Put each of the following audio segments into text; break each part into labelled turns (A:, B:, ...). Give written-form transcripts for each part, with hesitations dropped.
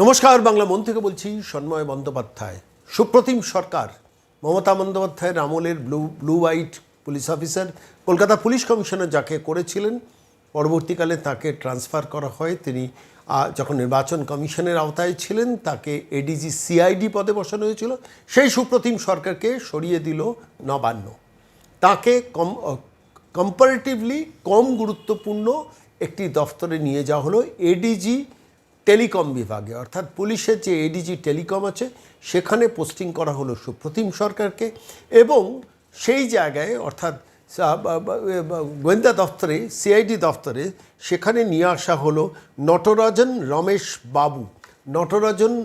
A: নমস্কার, বাংলা মন থেকে বলছি সন্ময় বন্দ্যোপাধ্যায়। সুপ্রতিম সরকার মমতা বন্দ্যোপাধ্যায়ের আমলের blue white police officer, Kolkata police commissioner যাকে করেছিলেন, পরবর্তীকালে তাকে ট্রান্সফার করা হয়। তিনি যখন নির্বাচন কমিশনের আওতায় ছিলেন তাকে এডিজি সিআইডি পদে বসানো হয়েছিল। সেই সুপ্রতিম সরকারকে সরিয়ে দিল নবান্ন। তাকে কম্পারেটিভলি কম গুরুত্বপূর্ণ একটি দফতরে নিয়ে যাওয়া হলো এডিজি টেলিকম বিভাগে, অর্থাৎ পুলিশের যে এডিজি টেলিকম আছে সেখানে পোস্টিং করা হলো সুপ্রতিম সরকারকে। এবং সেই জায়গায় অর্থাৎ গোয়েন্দা দফতরে, সিআইডি দফতরে, সেখানে নিয়ে আসা হলো নটরাজন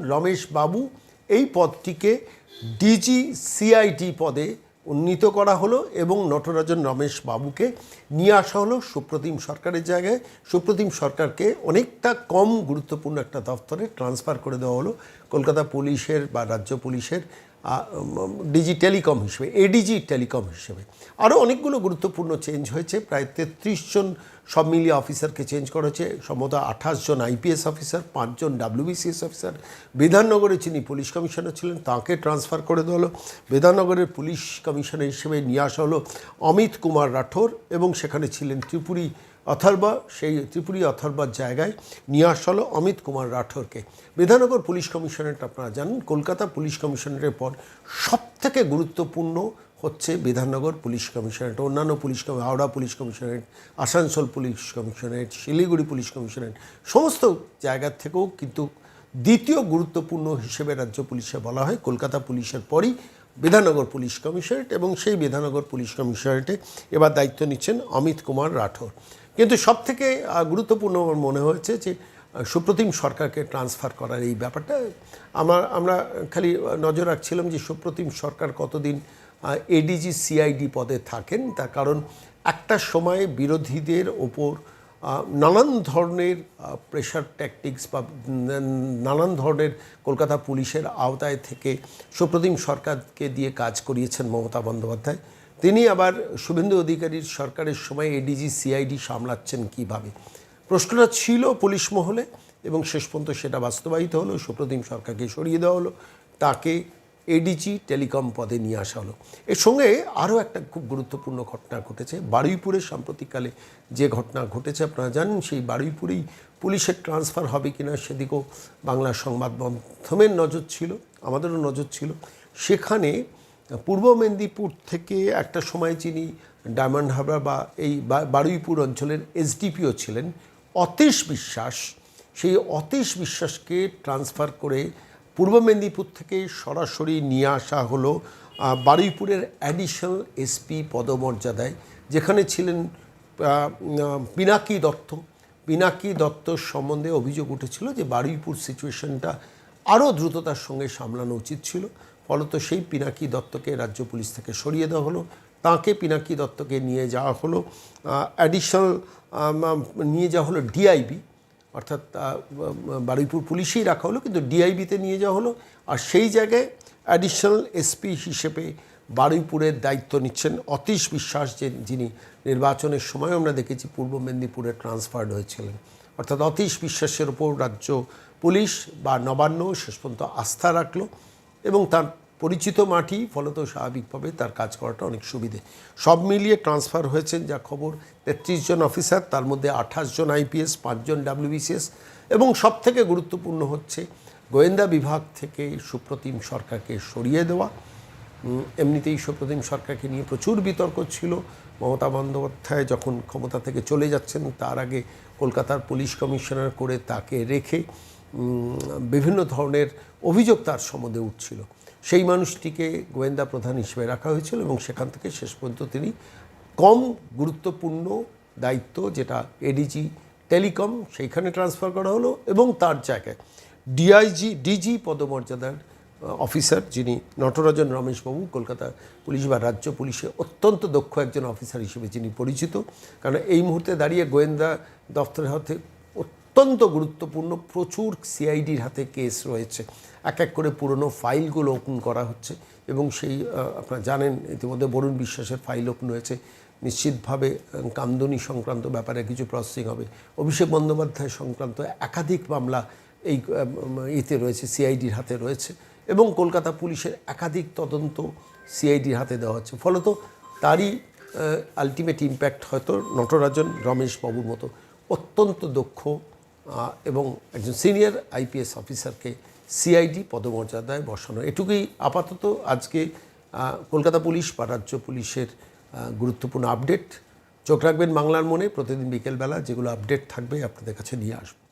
A: রমেশ বাবু। এই পদটিকে ডিজি সিআইডি পদে উন্নীত করা হলো এবং নটরাজন রমেশ বাবুকে নিয়ে আসা হলো সুপ্রতিম সরকারের জায়গায়। সুপ্রতিম সরকারকে অনেকটা কম গুরুত্বপূর্ণ একটা দফতরে ট্রান্সফার করে দেওয়া হলো কলকাতা পুলিশের বা রাজ্য পুলিশের ডিজি টেলিকম হিসেবে, এডিজি টেলিকম হিসেবে। আরও অনেকগুলো গুরুত্বপূর্ণ চেঞ্জ হয়েছে, প্রায় 33 জন সব মিলিয়ে অফিসারকে চেঞ্জ করা হয়েছে। সম্ভবত 28 জন আইপিএস অফিসার, 5 জন ডাব্লিউবিসিএস অফিসার। বিধাননগরে যিনি পুলিশ কমিশনার ছিলেন তাকে ট্রান্সফার করে দেওয়া হলো। বিধাননগরের পুলিশ কমিশনার হিসেবে নিয়ে আসা হলো অমিত কুমার রাঠোর এবং সেখানে ছিলেন ত্রিপুরী অথর্বা। সেই ত্রিপুরী অথর্বার জায়গায় নিয়ে আসা হলো অমিত কুমার রাঠোরকে। বিধাননগর পুলিশ কমিশনারেট আপনারা জানেন কলকাতা পুলিশ কমিশনারের পর সবথেকে গুরুত্বপূর্ণ হচ্ছে বিধাননগর পুলিশ কমিশনারেট। অন্যান্য Howrah police commissionerate, Asansol police commissionerate, Siliguri police commissionerate সমস্ত জায়গার থেকেও কিন্তু দ্বিতীয় গুরুত্বপূর্ণ হিসেবে রাজ্য পুলিশে বলা হয়। কলকাতা পুলিশের পরই বিধাননগর পুলিশ কমিশনারেট এবং সেই বিধাননগর পুলিশ কমিশনারেটে এবার দায়িত্ব নিচ্ছেন অমিত কুমার রাঠোর। কিন্তু সবথেকে গুরুত্বপূর্ণ আমার মনে হয়েছে যে সুপ্রতিম সরকারকে ট্রান্সফার করার এই ব্যাপারটা। আমরা খালি নজর রাখছিলাম যে সুপ্রতিম সরকার কতদিন এডিজি সিআইডি পদে থাকেন। তার কারণ একটা সময় বিরোধীদের ওপর নানান ধরনের প্রেশার ট্যাকটিক্স বা নানান ধরনের কলকাতা পুলিশের আওতায় থেকে সুপ্রতিম সরকারকে দিয়ে কাজ করিয়েছেন মমতা বন্দ্যোপাধ্যায়। তিনি আবার শুভেন্দু অধিকারীর সরকারের সময় এডিজি সিআইডি সামলাচ্ছেন কিভাবে, প্রশ্নটা ছিল পুলিশ মহলে এবং শেষ পর্যন্ত সেটা বাস্তবায়িত হলো। সুপ্রতিম সরকারকে সরিয়ে দেওয়া হলো, তাকে এডিজি টেলিকম পদে নিয়ে আসা হলো। এর সঙ্গে আরও একটা খুব গুরুত্বপূর্ণ ঘটনা ঘটেছে। বারুইপুরে সাম্প্রতিককালে যে ঘটনা ঘটেছে আপনারা জানেন, সেই বারুইপুরেই পুলিশের ট্রান্সফার হবে কিনা সেদিকেও বাংলা সংবাদ মাধ্যমের নজর ছিল, আমাদেরও নজর ছিল। সেখানে পূর্ব মেদিনীপুর থেকে একটা সময় যিনি ডায়মন্ড হারবার বা এই বারুইপুর অঞ্চলের এসডিপিও ছিলেন অতীশ বিশ্বাস, সেই অতীশ বিশ্বাসকে ট্রান্সফার করে পূর্ব মেদিনীপুর থেকে সরাসরি নিয়ে আসা হলো বারুইপুরের অ্যাডিশনাল এসপি পদমর্যাদায়, যেখানে ছিলেন পিনাকি দত্ত সম্বন্ধে অভিযোগ উঠেছিল যে বারুইপুর সিচুয়েশনটা আরও দ্রুততার সঙ্গে সামলানো উচিত ছিল। ফলত সেই পিনাকি দত্তকে রাজ্য পুলিশ থেকে সরিয়ে দেওয়া হলো, তাকে পিনাকি দত্তকে নিয়ে যাওয়া হলো ডিআইবি, অর্থাৎ বারুইপুর পুলিশেই রাখা হলো কিন্তু ডিআইবিতে নিয়ে যাওয়া হলো। আর সেই জায়গায় অ্যাডিশনাল এসপি হিসেবে বারুইপুরের দায়িত্ব নিচ্ছেন অতীশ বিশ্বাস, যিনি নির্বাচনের সময় আমরা দেখেছি পূর্ব মেদিনীপুরে ট্রান্সফার্ড হয়েছিলেন। অর্থাৎ অতীশ বিশ্বাসের ওপর রাজ্য পুলিশ বা নবান্ন শেষ পর্যন্ত আস্থা রাখলো এবং তার পরিচিত মাটি, ফলত স্বাভাবিকভাবে তার কাজ করাটা অনেক সুবিধে। সব মিলিয়ে ট্রান্সফার হয়েছেন যা খবর 33 জন অফিসার, তার মধ্যে 28 জন আইপিএস, 5 জন ডাব্লিউবিসিএস। এবং সবথেকে গুরুত্বপূর্ণ হচ্ছে গোয়েন্দা বিভাগ থেকে সুপ্রতিম সরকারকে সরিয়ে দেওয়া। এমনিতেই সুপ্রতিম সরকারকে নিয়ে প্রচুর বিতর্ক ছিল। মমতা বন্দ্যোপাধ্যায় যখন ক্ষমতা থেকে চলে যাচ্ছেন তার আগে কলকাতার পুলিশ কমিশনার করে তাকে রেখে বিভিন্ন ধরনের অভিযোগ তার সম্বন্ধে উঠছিল। সেই মানুষটিকে গোয়েন্দা প্রধান হিসেবে রাখা হয়েছিল এবং সেখান থেকে শেষ পর্যন্ত তিনি কম গুরুত্বপূর্ণ দায়িত্ব, যেটা এডিজি টেলিকম, সেইখানে ট্রান্সফার করা হলো এবং তার জায়গায় ডিজি পদমর্যাদার অফিসার যিনি নটরাজন রমেশবাবু, কলকাতা পুলিশ বা রাজ্য পুলিশে অত্যন্ত দক্ষ একজন অফিসার হিসেবে যিনি পরিচিত। কারণ এই মুহূর্তে দাঁড়িয়ে গোয়েন্দা দপ্তরের হাতে অত্যন্ত গুরুত্বপূর্ণ প্রচুর সিআইডির হাতে কেস রয়েছে। এক এক করে পুরনো ফাইলগুলো ওপেন করা হচ্ছে এবং সেই আপনারা জানেন ইতিমধ্যে বরুণ বিশ্বাসের ফাইল ওপেন হয়েছে। নিশ্চিতভাবে কামদুনি সংক্রান্ত ব্যাপারে কিছু প্রসেসিং হবে। অভিষেক বন্দ্যোপাধ্যায় সংক্রান্ত একাধিক মামলা এই ইতে রয়েছে, সিআইডির হাতে রয়েছে, এবং কলকাতা পুলিশের একাধিক তদন্ত সিআইডির হাতে দেওয়া হচ্ছে। ফলত তারই আলটিমেট ইম্প্যাক্ট হয়তো নটরাজন রমেশ বাবুর মতো অত্যন্ত দক্ষ এবং একজন সিনিয়র আইপিএস অফিসারকে সিআইডি পদমর্যাদায় বসানো। এটুকুই আপাতত আজকে কলকাতা পুলিশ বা রাজ্য পুলিশের গুরুত্বপূর্ণ আপডেট। চোখ রাখবেন বাংলার মনে, প্রতিদিন বিকেলবেলা যেগুলো আপডেট থাকবে আপনাদের কাছে নিয়ে আসবো।